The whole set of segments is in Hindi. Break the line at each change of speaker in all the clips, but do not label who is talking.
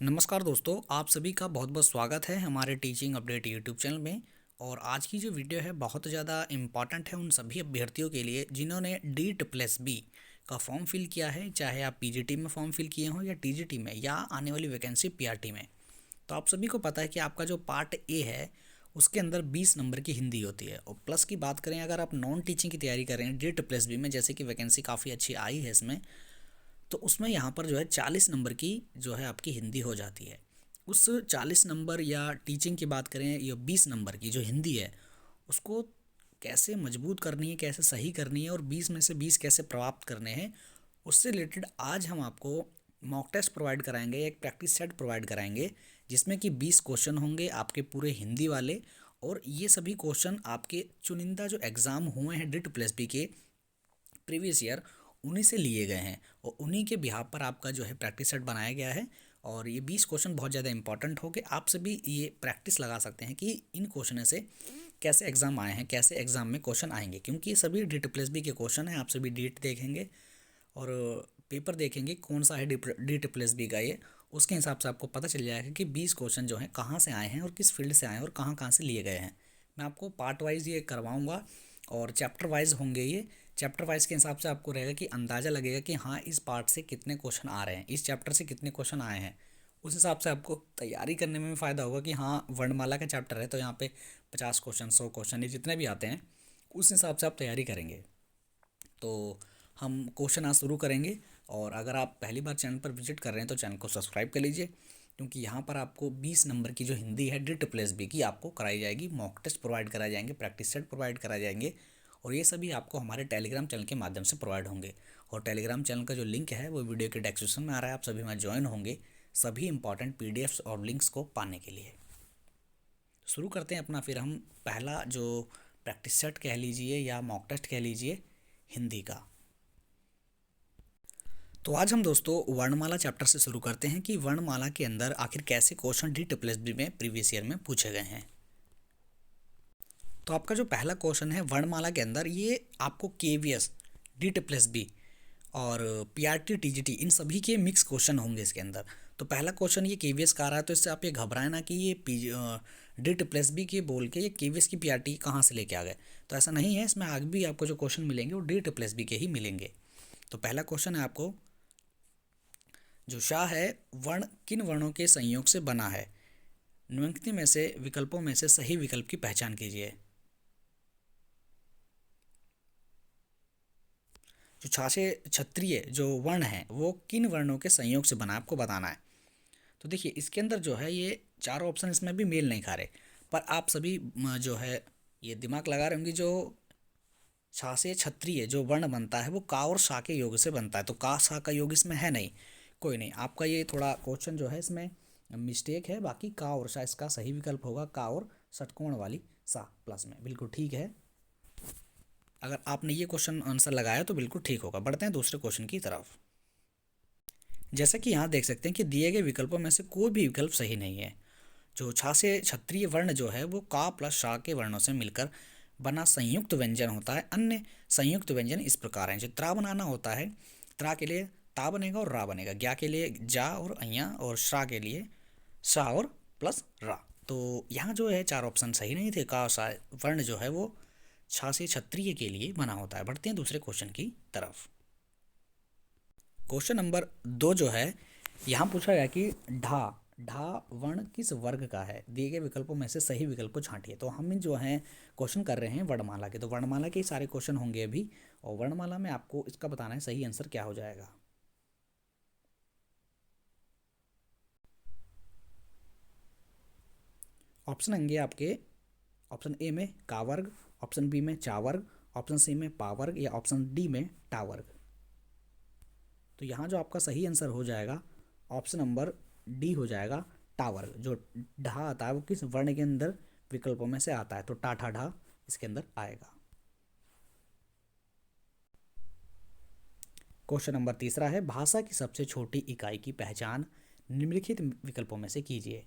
नमस्कार दोस्तों, आप सभी का बहुत बहुत स्वागत है हमारे टीचिंग अपडेट यूट्यूब चैनल में। और आज की जो वीडियो है बहुत ज़्यादा इम्पॉर्टेंट है उन सभी अभ्यर्थियों के लिए जिन्होंने DEET+B का फॉर्म फिल किया है, चाहे आप पीजीटी में फॉर्म फिल किए हों या टीजीटी में या आने वाली वैकेंसी पीआरटी में। तो आप सभी को पता है कि आपका जो पार्ट ए है उसके अंदर 20 नंबर की हिंदी होती है। और प्लस की बात करें, अगर आप नॉन टीचिंग की तैयारी कर रहे हैं DEET+B में, जैसे कि वैकेंसी काफ़ी अच्छी आई है इसमें, तो उसमें यहाँ पर जो है 40 नंबर की जो है आपकी हिंदी हो जाती है। उस 40 नंबर या टीचिंग की बात करें या 20 नंबर की जो हिंदी है उसको कैसे मजबूत करनी है, कैसे सही करनी है और 20 में से 20 कैसे प्राप्त करने हैं, उससे रिलेटेड आज हम आपको मॉक टेस्ट प्रोवाइड कराएंगे, एक प्रैक्टिस सेट प्रोवाइड कराएंगे जिसमें कि 20 क्वेश्चन होंगे आपके पूरे हिंदी वाले। और ये सभी क्वेश्चन आपके चुनिंदा जो एग्ज़ाम हुए हैं DEET+B के प्रीवियस ईयर, उन्हीं से लिए गए हैं और उन्हीं के बिहाफ पर आपका जो है प्रैक्टिस सेट बनाया गया है। और ये 20 क्वेश्चन बहुत ज़्यादा इंपॉर्टेंट हो गए, आप सभी ये प्रैक्टिस लगा सकते हैं कि इन क्वेश्चन से कैसे एग्ज़ाम आए हैं, कैसे एग्ज़ाम में क्वेश्चन आएंगे, क्योंकि ये सभी DEET+B के क्वेश्चन हैं। आप सभी डीट देखेंगे और पेपर देखेंगे कौन सा है DEET+B का, ये उसके हिसाब से आपको पता चल जाएगा कि 20 क्वेश्चन जो हैं कहाँ से आए हैं और किस फील्ड से आए हैं और कहाँ कहाँ से लिए गए हैं। मैं आपको पार्ट वाइज ये करवाऊँगा और चैप्टर वाइज होंगे ये। चैप्टर वाइज के हिसाब से आपको रहेगा कि अंदाज़ा लगेगा कि हाँ इस पार्ट से कितने क्वेश्चन आ रहे हैं, इस चैप्टर से कितने क्वेश्चन आए हैं। उस हिसाब से आपको तैयारी करने में भी फ़ायदा होगा कि हाँ वर्णमाला का चैप्टर है तो यहाँ पे 50 क्वेश्चन, 100 क्वेश्चन, ये जितने भी आते हैं उस हिसाब से आप तैयारी करेंगे। तो हम क्वेश्चन आज शुरू करेंगे। और अगर आप पहली बार चैनल पर विजिट कर रहे हैं तो चैनल को सब्सक्राइब कर लीजिए, क्योंकि यहाँ पर आपको 20 नंबर की जो हिंदी है DEET+B की आपको कराई जाएगी, मॉक टेस्ट प्रोवाइड कराए जाएंगे, प्रैक्टिस सेट प्रोवाइड कराए जाएंगे। और ये सभी आपको हमारे टेलीग्राम चैनल के माध्यम से प्रोवाइड होंगे। और टेलीग्राम चैनल का जो लिंक है वो वीडियो के डिस्क्रिप्शन में आ रहा है, आप सभी में ज्वाइन होंगे सभी इंपॉर्टेंट PDFs और लिंक्स को पाने के लिए। शुरू करते हैं अपना, फिर हम पहला जो प्रैक्टिस सेट कह लीजिए या मॉक टेस्ट कह लीजिए हिंदी का। तो आज हम दोस्तों वर्णमाला चैप्टर से शुरू करते हैं कि वर्णमाला के अंदर आखिर कैसे क्वेश्चन DEET+B में प्रीवियस ईयर में पूछे गए हैं। तो आपका जो पहला क्वेश्चन है वर्णमाला के अंदर, ये आपको KVS, DEET+B और PRT TGT इन सभी के मिक्स क्वेश्चन होंगे इसके अंदर। तो पहला क्वेश्चन ये KVS का आ रहा है, तो इससे आप ये घबराए ना कि ये DEET+B के बोल के ये KVS की PRT कहाँ से लेके आ गए। तो ऐसा नहीं है, इसमें आगे भी आपको जो क्वेश्चन मिलेंगे वो DEET+B के ही मिलेंगे। तो पहला क्वेश्चन है आपको, जो शाह है वर्ण किन वर्णों के संयोग से बना है, निम्नलिखित में से विकल्पों में से सही विकल्प की पहचान कीजिए। जो छा से क्षत्रिय जो वर्ण है वो किन वर्णों के संयोग से बना है, आपको बताना है। तो देखिए इसके अंदर जो है ये चारों ऑप्शन इसमें भी मेल नहीं खा रहे, पर आप सभी जो है ये दिमाग लगा रहे होंगे, जो छा से क्षत्रिय जो वर्ण बनता है वो का और सा के योग से बनता है, तो का सा का योग इसमें है नहीं। कोई नहीं, आपका ये थोड़ा क्वेश्चन जो है इसमें मिस्टेक है, बाकी का और सा इसका सही विकल्प होगा, का और षटकोण वाली सा प्लस में, बिल्कुल ठीक है। अगर आपने ये क्वेश्चन आंसर लगाया तो बिल्कुल ठीक होगा। बढ़ते हैं दूसरे क्वेश्चन की तरफ। जैसा कि यहाँ देख सकते हैं कि दिए गए विकल्पों में से कोई भी विकल्प सही नहीं है। जो छा से क्षत्रिय वर्ण जो है वो का प्लस शा के वर्णों से मिलकर बना संयुक्त व्यंजन होता है। अन्य संयुक्त व्यंजन इस प्रकार हैं। जो त्रा बनाना होता है, त्रा के लिए ता बनेगा और रा बनेगा, ज्ञा के लिए जा और अया, और श्रा के लिए शा और प्लस रा। तो यहाँ जो है चार ऑप्शन सही नहीं थे। का सा वर्ण जो है वो छा से क्षत्रिय के लिए बना होता है। बढ़ते हैं दूसरे क्वेश्चन की तरफ। क्वेश्चन नंबर 2 जो है यहाँ पूछा गया कि ढा ढा वर्ण किस वर्ग का है, दिए गए विकल्पों में से सही विकल्प को छांटिए। तो हम जो हैं क्वेश्चन कर रहे हैं वर्णमाला के, तो वर्णमाला के ही सारे क्वेश्चन होंगे अभी, और वर्णमाला में आपको इसका बताना है सही आंसर क्या हो जाएगा। ऑप्शन होंगे आपके, ऑप्शन ए में का वर्ग, ऑप्शन बी में चा वर्ग, ऑप्शन सी में पा वर्ग, या ऑप्शन डी में टा वर्ग। तो यहाँ जो आपका सही आंसर हो जाएगा ऑप्शन नंबर डी हो जाएगा, टा वर्ग। जो ढा आता है वो किस वर्ण के अंदर विकल्पों में से आता है, तो टा ठा ढा इसके अंदर आएगा। क्वेश्चन नंबर 3 है, भाषा की सबसे छोटी इकाई की पहचान निम्नलिखित विकल्पों में से कीजिए।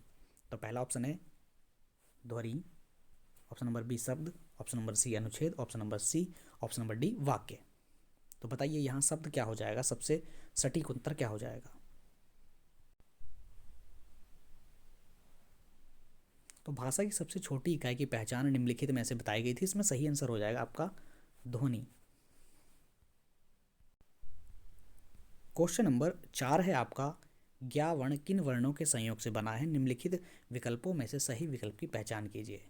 तो पहला ऑप्शन है ध्वनि, ऑप्शन नंबर बी शब्द, ऑप्शन नंबर सी अनुच्छेद, option number C, option number D वाक्य। तो बताइए यहाँ शब्द क्या हो जाएगा, सबसे सटीक उत्तर क्या हो जाएगा। तो भाषा की सबसे छोटी इकाई की पहचान निम्नलिखित में से बताई गई थी। इसमें सही आंसर हो जाएगा आपका ध्वनि। क्वेश्चन नंबर 4 है आपका, ज्ञा वर्ण किन वर्णों के संयोग से बना है? निम्नलिखित विकल्पों में से सही विकल्प की पहचान कीजिए।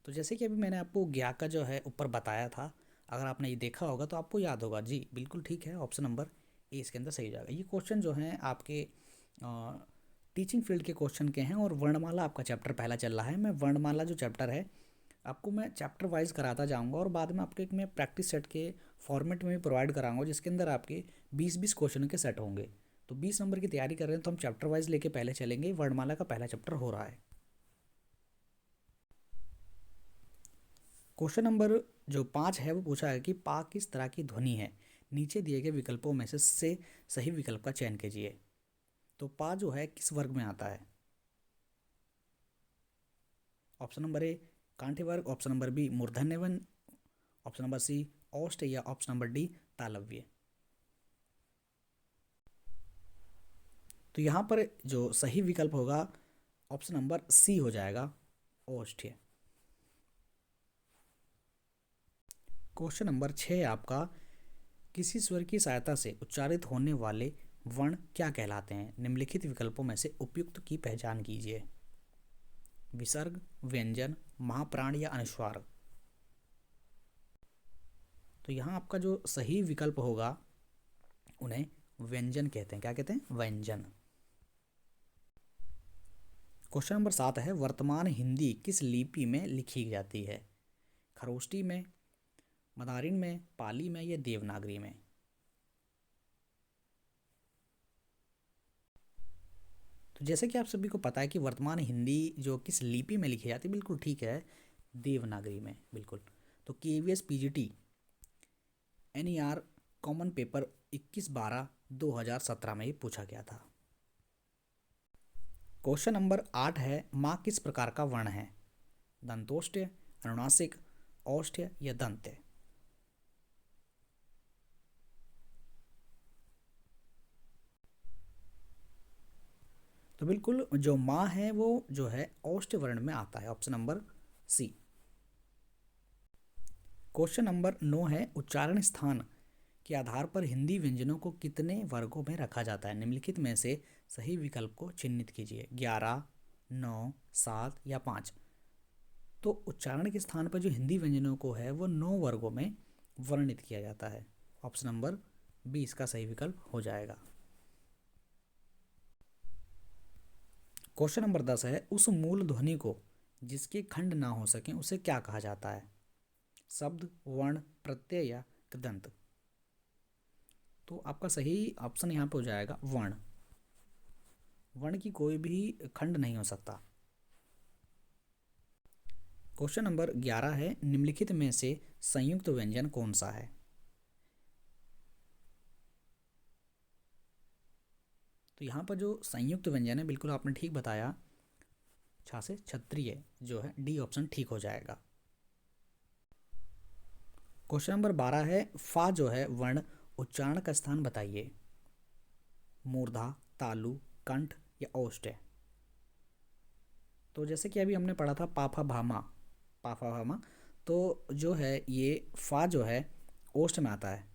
तो जैसे कि अभी मैंने आपको ज्ञा का जो है ऊपर बताया था, अगर आपने ये देखा होगा तो आपको याद होगा। जी बिल्कुल ठीक है, ऑप्शन नंबर ए इसके अंदर सही हो जाएगा। ये क्वेश्चन जो हैं आपके टीचिंग फील्ड के क्वेश्चन के हैं और वर्णमाला आपका चैप्टर पहला चल रहा है। मैं वर्णमाला जो चैप्टर है आपको मैं चैप्टर वाइज कराता जाऊंगा और बाद में आपको एक मैं प्रैक्टिस सेट के फॉर्मेट में भी प्रोवाइड कराऊंगा, जिसके अंदर आपके 20-20 क्वेश्चन के सेट होंगे। तो 20 नंबर की तैयारी कर रहे हैं तो हम चैप्टर वाइज लेके पहले चलेंगे। वर्णमाला का पहला चैप्टर हो रहा है। क्वेश्चन नंबर जो 5 है वो पूछा है कि पा किस तरह की ध्वनि है? नीचे दिए गए विकल्पों में से सही विकल्प का चयन कीजिए। तो पा जो है किस वर्ग में आता है? ऑप्शन नंबर ए कांठे वर्ग, ऑप्शन नंबर बी मूर्धन्य वन, ऑप्शन नंबर सी औष्ठ या ऑप्शन नंबर डी तालव्य। तो यहाँ पर जो सही विकल्प होगा ऑप्शन नंबर सी हो जाएगा, औष्ठ्य। क्वेश्चन नंबर 6 आपका, किसी स्वर की सहायता से उच्चारित होने वाले वर्ण क्या कहलाते हैं? निम्नलिखित विकल्पों में से उपयुक्त की पहचान कीजिए। विसर्ग, व्यंजन, महाप्राण या अनुस्वार। तो यहाँ आपका जो सही विकल्प होगा उन्हें व्यंजन कहते हैं। क्या कहते हैं? व्यंजन। क्वेश्चन नंबर 7 है, वर्तमान हिंदी किस लिपि में लिखी जाती है? खरोष्टी में, मदारिन में, पाली में या देवनागरी में? तो जैसे कि आप सभी को पता है कि वर्तमान हिंदी जो किस लिपि में लिखी जाती है, बिल्कुल ठीक है, देवनागरी में, बिल्कुल। तो KVS PGT NER common paper 21/12/2017 में ये पूछा गया था। क्वेश्चन नंबर 8 है, माँ किस प्रकार का वर्ण है? दंतोष्ठ्य, अनुनासिक, औष्ठ्य या दंत्य? तो बिल्कुल जो माँ है वो जो है औष्ठ्य वर्ण में आता है, option number C. Question number 9 है, उच्चारण स्थान के आधार पर हिंदी व्यंजनों को कितने वर्गों में रखा जाता है? निम्नलिखित में से सही विकल्प को चिन्हित कीजिए। 11, 9, 7 या 5। तो उच्चारण के स्थान पर जो हिंदी व्यंजनों को है वो 9 वर्गों में वर्णित किया जाता है। ऑप्शन नंबर बी इसका सही विकल्प हो जाएगा। क्वेश्चन नंबर 10 है, उस मूल ध्वनि को जिसके खंड ना हो सके उसे क्या कहा जाता है? शब्द, वर्ण, प्रत्यय या कृदंत? तो आपका सही ऑप्शन यहाँ पे हो जाएगा वर्ण। वर्ण की कोई भी खंड नहीं हो सकता। क्वेश्चन नंबर 11 है, निम्नलिखित में से संयुक्त व्यंजन कौन सा है? तो यहाँ पर जो संयुक्त व्यंजन है, बिल्कुल आपने ठीक बताया, छा से क्षत्रिय जो है, डी ऑप्शन ठीक हो जाएगा। क्वेश्चन नंबर 12 है, फा जो है वर्ण उच्चारण का स्थान बताइए। मूर्धा, तालु, कंठ या औष्ठ्य? तो जैसे कि अभी हमने पढ़ा था पाफा भामा, पाफा भामा, तो जो है ये फा जो है ओष्ठ में आता है।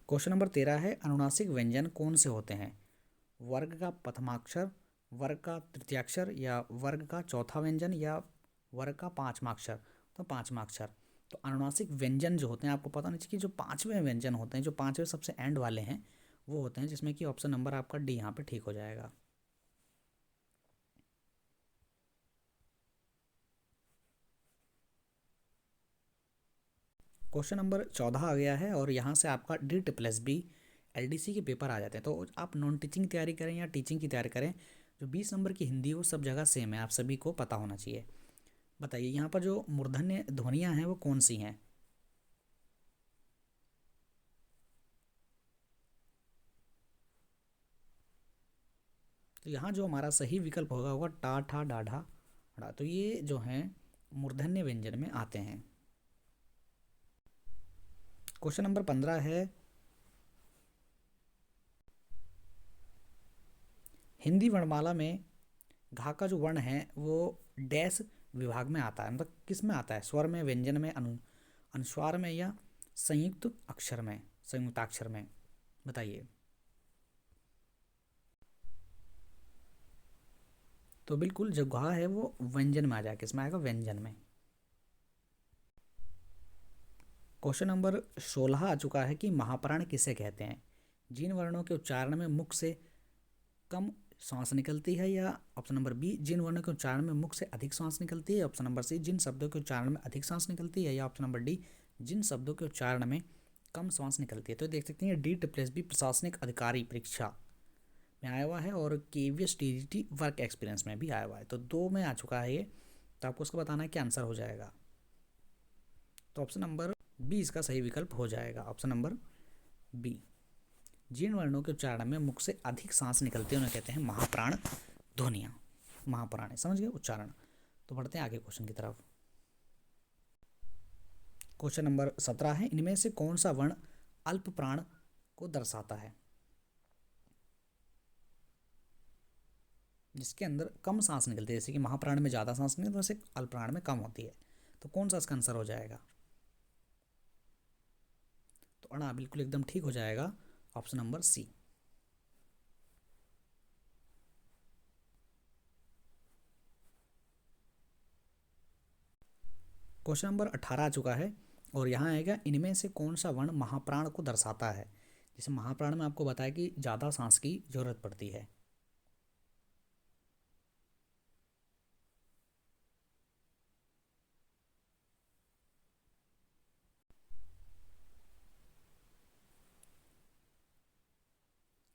क्वेश्चन नंबर 13 है, अनुनासिक व्यंजन कौन से होते हैं? वर्ग का प्रथमाक्षर, वर्ग का तृतीयाक्षर या वर्ग का चौथा व्यंजन या वर्ग का पांचवा अक्षर? तो पांचवा अक्षर। तो अनुनासिक व्यंजन जो होते हैं, आपको पता नहीं चाहिए कि जो पांचवें व्यंजन होते हैं, जो पांचवें सबसे एंड वाले हैं, वो होते हैं, जिसमें कि ऑप्शन नंबर आपका डी यहाँ पे ठीक हो जाएगा। क्वेश्चन नंबर 14 आ गया है और यहाँ से आपका D+B एलडीसी के पेपर आ जाते हैं। तो आप नॉन टीचिंग की तैयारी करें या टीचिंग की तैयारी करें, जो 20 नंबर की हिंदी वो सब जगह सेम है, आप सभी को पता होना चाहिए। बताइए यहाँ पर जो मूर्धन्य ध्वनियाँ हैं वो कौन सी हैं? तो यहाँ जो हमारा सही विकल्प होगा टा ठा डाढ़ा ड़ा। तो ये जो हैं मूर्धन्य व्यंजन में आते हैं। क्वेश्चन नंबर 15 है, हिंदी वर्णमाला में घा का जो वर्ण है वो डैश विभाग में आता है, मतलब किस में आता है? स्वर में, व्यंजन में, अनुस्वार में या संयुक्त अक्षर में, संयुक्ताक्षर में? बताइए। तो बिल्कुल जो घा है वो व्यंजन में आ जाएगा। किसमें आएगा? व्यंजन में। क्वेश्चन नंबर 16 आ चुका है कि महाप्राण किसे कहते हैं? जिन वर्णों के उच्चारण में मुख से कम सांस निकलती है, या ऑप्शन नंबर बी जिन वर्णों के उच्चारण में मुख से अधिक सांस निकलती है, ऑप्शन नंबर सी जिन शब्दों के उच्चारण में अधिक सांस निकलती है, या ऑप्शन नंबर डी जिन शब्दों के उच्चारण में कम सांस निकलती है। तो देख सकते हैं DSSB प्रशासनिक अधिकारी परीक्षा में आया हुआ है और KVS TGT वर्क एक्सपीरियंस में भी आया हुआ है। तो 2 में आ चुका है ये। तो आपको उसको बताना है क्या आंसर हो जाएगा। तो ऑप्शन नंबर बी इसका सही विकल्प हो जाएगा। ऑप्शन नंबर बी, जिन वर्णों के उच्चारण में मुख से अधिक सांस निकलती है उन्हें कहते हैं महाप्राण ध्वनियाँ। महाप्राण, समझ गए उच्चारण। तो बढ़ते हैं आगे क्वेश्चन की तरफ। क्वेश्चन नंबर 17 है, इनमें से कौन सा वर्ण अल्प प्राण को दर्शाता है? जिसके अंदर कम सांस निकलती है, जैसे कि महाप्राण में ज़्यादा सांस निकलती है, वैसे अल्प प्राण में कम होती है। तो कौन सा इसका आंसर हो जाएगा? तो अड़ा बिल्कुल एकदम ठीक हो जाएगा। Option number C. Question number 18 आ चुका है और यहाँ आएगा, इनमें से कौन सा वर्ण महाप्राण को दर्शाता है? जैसे महाप्राण में आपको बताया कि ज़्यादा सांस की जरूरत पड़ती है।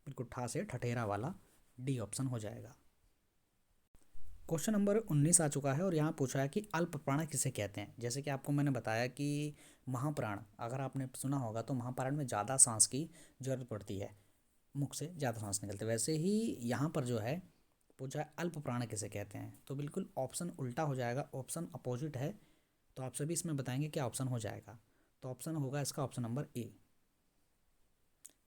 बिल्कुल ठा से ठठेरा वाला डी ऑप्शन हो जाएगा। क्वेश्चन नंबर 19 आ चुका है और यहाँ पूछा है कि अल्प प्राण किसे कहते हैं? जैसे कि आपको मैंने बताया कि महाप्राण, अगर आपने सुना होगा तो महाप्राण में ज़्यादा सांस की जरूरत पड़ती है, मुख से ज़्यादा सांस निकलती है। वैसे ही यहाँ पर जो है पूछा है अल्प प्राण किसे कहते हैं, तो बिल्कुल ऑप्शन उल्टा हो जाएगा, ऑप्शन अपोजिट है। तो आप सभी इसमें बताएंगे क्या ऑप्शन हो जाएगा। तो ऑप्शन होगा इसका ऑप्शन नंबर ए,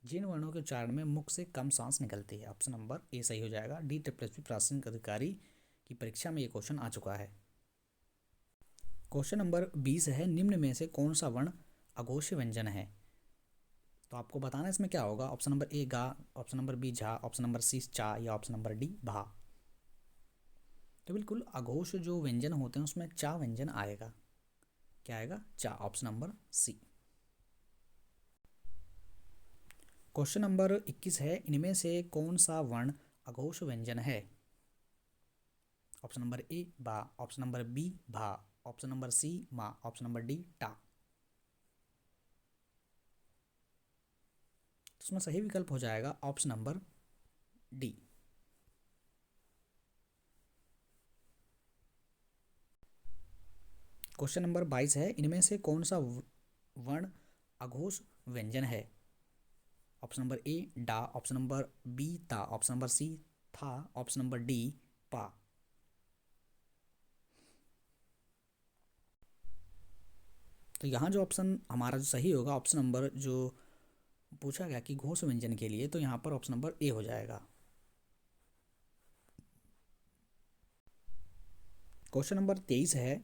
जिन वर्णों के उच्चारण में मुख से कम सांस निकलती है। ऑप्शन नंबर ए सही हो जाएगा। DSSB प्रशासनिक अधिकारी की परीक्षा में ये क्वेश्चन आ चुका है। क्वेश्चन नंबर 20 है, निम्न में से कौन सा वर्ण अघोष्य व्यंजन है? तो आपको बताना इसमें क्या होगा। ऑप्शन नंबर ए गा, ऑप्शन नंबर बी झा, ऑप्शन नंबर सी चा, या ऑप्शन नंबर डी भा। तो बिल्कुल अघोष जो व्यंजन होते हैं उसमें चा व्यंजन आएगा। क्या आएगा? चा, option number C. Question number 21 है, इनमें से कौन सा वर्ण अघोष व्यंजन है? ऑप्शन नंबर ए बा, ऑप्शन नंबर बी भा, ऑप्शन नंबर सी मा, ऑप्शन नंबर डी टा। तो इसमें सही विकल्प हो जाएगा option number D. Question number 22 है, इनमें से कौन सा वर्ण अघोष व्यंजन है? ऑप्शन नंबर ए डा, ऑप्शन नंबर बी ता, ऑप्शन नंबर सी था, ऑप्शन नंबर डी पा। तो यहाँ जो ऑप्शन हमारा जो सही होगा, ऑप्शन नंबर जो पूछा गया कि घोष व्यंजन के लिए, तो यहाँ पर ऑप्शन नंबर ए हो जाएगा। क्वेश्चन नंबर 23 है,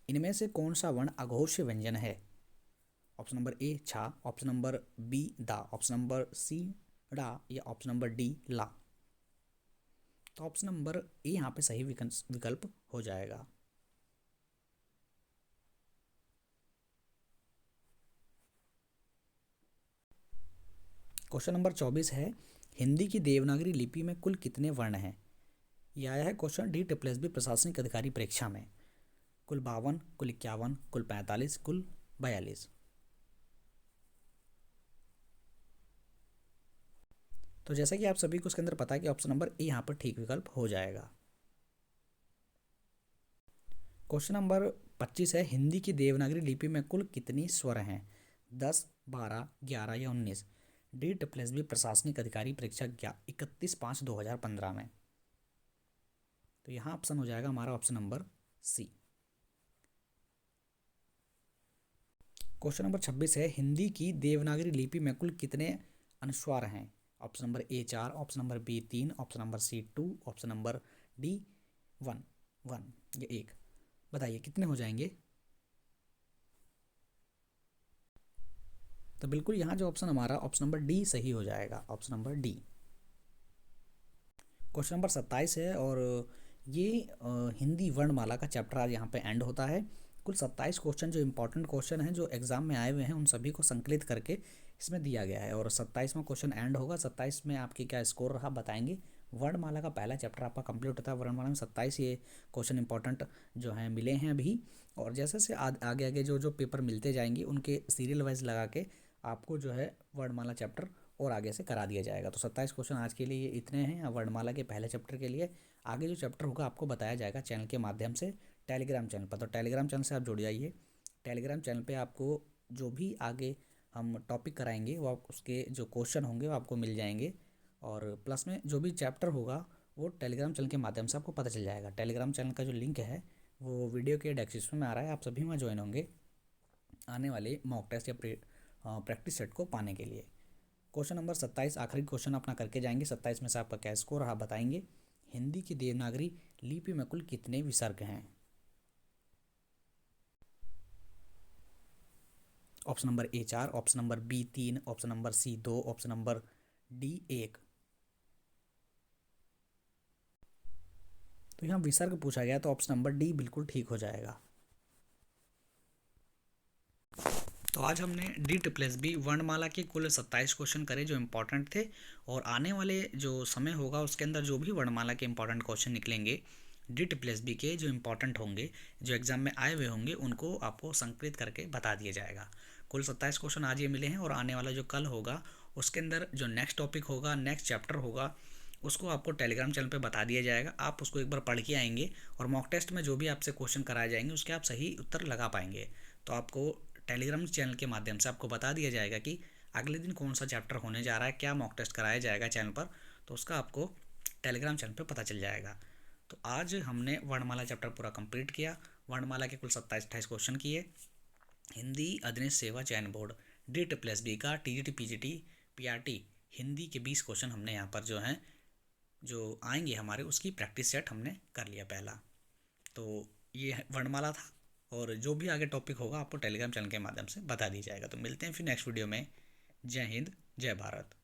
इनमें से कौन सा वर्ण अघोष्य व्यंजन है? ऑप्शन नंबर ए छा, ऑप्शन नंबर बी दा, ऑप्शन नंबर सी डा, या ऑप्शन नंबर डी ला। तो ऑप्शन नंबर ए यहाँ पे सही विकल्प हो जाएगा। क्वेश्चन नंबर 24 है, हिंदी की देवनागरी लिपि में कुल कितने वर्ण हैं? यह आया है क्वेश्चन DSSB प्रशासनिक अधिकारी परीक्षा में। कुल 52, कुल 51, कुल 45, कुल 42। तो जैसा कि आप सभी को उसके अंदर पता है कि ऑप्शन नंबर ए यहाँ पर ठीक विकल्प हो जाएगा। क्वेश्चन नंबर 25 है, हिंदी की देवनागरी लिपि में कुल कितनी स्वर हैं? 10, 12, 11 या 19? DSSB प्रशासनिक अधिकारी परीक्षा 31/5/2015 में। तो यहाँ ऑप्शन हो जाएगा हमारा option number C. Question number 26 है, हिंदी की देवनागरी लिपि में कुल कितने अनुस्वार हैं? Option number A 4, option number B 3, option number C 2, option number D 1 1 या 1। बताइए कितने हो जाएंगे? तो बिल्कुल यहाँ जो ऑप्शन हमारा ऑप्शन नंबर डी सही हो जाएगा, option number D. Question number 27 है और ये हिंदी वर्णमाला का चैप्टर आज यहाँ पे एंड होता है। कुल 27 क्वेश्चन जो इंपॉर्टेंट क्वेश्चन हैं जो एग्जाम में आए हुए हैं उन सभी को संकलित करके इसमें दिया गया है और 27वां क्वेश्चन एंड होगा। 27 में आपकी क्या स्कोर रहा बताएंगे। वर्णमाला का पहला चैप्टर आपका कंप्लीट होता है। वर्णमाला में 27 ये क्वेश्चन इंपॉर्टेंट जो हैं मिले हैं अभी, और जैसे से आगे आगे जो जो पेपर मिलते जाएंगे उनके सीरियल वाइज लगा के आपको जो है वर्णमाला चैप्टर और आगे से करा दिया जाएगा। तो 27 क्वेश्चन आज के लिए इतने हैं वर्णमाला के पहले चैप्टर के लिए। आगे जो चैप्टर होगा आपको बताया जाएगा चैनल के माध्यम से, टेलीग्राम चैनल पर। तो टेलीग्राम चैनल से आप जुड़ जाइए। टेलीग्राम चैनल पे आपको जो भी आगे हम टॉपिक कराएंगे वो उसके जो क्वेश्चन होंगे वो आपको मिल जाएंगे, और प्लस में जो भी चैप्टर होगा वो टेलीग्राम चैनल के माध्यम से आपको पता चल जाएगा। टेलीग्राम चैनल का जो लिंक है वो वीडियो के डिस्क्रिप्शन में आ रहा है, आप सभी वहाँ ज्वाइन होंगे आने वाले मॉक टेस्ट या प्रैक्टिस सेट को पाने के लिए। क्वेश्चन नंबर 27 आखिरी क्वेश्चन अपना करके जाएंगे। 27 में से आपका क्या स्कोर रहा बताएंगे। हिंदी की देवनागरी लिपि में कुल कितने विसर्ग हैं? Option number A 4, option number B 3, option number C 2, option number D 1। तो यहाँ विसर्ग पूछा गया तो ऑप्शन नंबर डी बिल्कुल ठीक हो जाएगा। तो आज हमने DSSB वर्णमाला के कुल 27 क्वेश्चन करे जो इम्पोर्टेंट थे, और आने वाले जो समय होगा उसके अंदर जो भी वर्णमाला के इम्पोर्टेंट क्वेश्चन निकलेंगे DSSB के जो इम्पोर्टेंट होंगे जो एग्जाम में आए हुए होंगे उनको आपको संकलित करके बता दिया जाएगा। कुल 27 क्वेश्चन आज ये मिले हैं, और आने वाला जो कल होगा उसके अंदर जो नेक्स्ट टॉपिक होगा, नेक्स्ट चैप्टर होगा, उसको आपको टेलीग्राम चैनल पे बता दिया जाएगा। आप उसको एक बार पढ़ के आएंगे और मॉक टेस्ट में जो भी आपसे क्वेश्चन कराए जाएंगे उसके आप सही उत्तर लगा पाएंगे। तो आपको टेलीग्राम चैनल के माध्यम से आपको बता दिया जाएगा कि अगले दिन कौन सा चैप्टर होने जा रहा है, क्या मॉक टेस्ट कराया जाएगा चैनल पर, तो उसका आपको टेलीग्राम चैनल पर पता चल जाएगा। तो आज हमने वर्णमाला चैप्टर पूरा कंप्लीट किया। वर्णमाला के कुल 27-28 क्वेश्चन किए। हिंदी अधीनस्थ सेवा चयन बोर्ड DSSB का TGT PGT PRT हिंदी के 20 क्वेश्चन हमने यहाँ पर जो हैं जो आएंगे हमारे उसकी प्रैक्टिस सेट हमने कर लिया पहला। तो ये वर्णमाला था, और जो भी आगे टॉपिक होगा आपको टेलीग्राम चैनल के माध्यम से बता दिया जाएगा। तो मिलते हैं फिर नेक्स्ट वीडियो में। जय हिंद, जय भारत।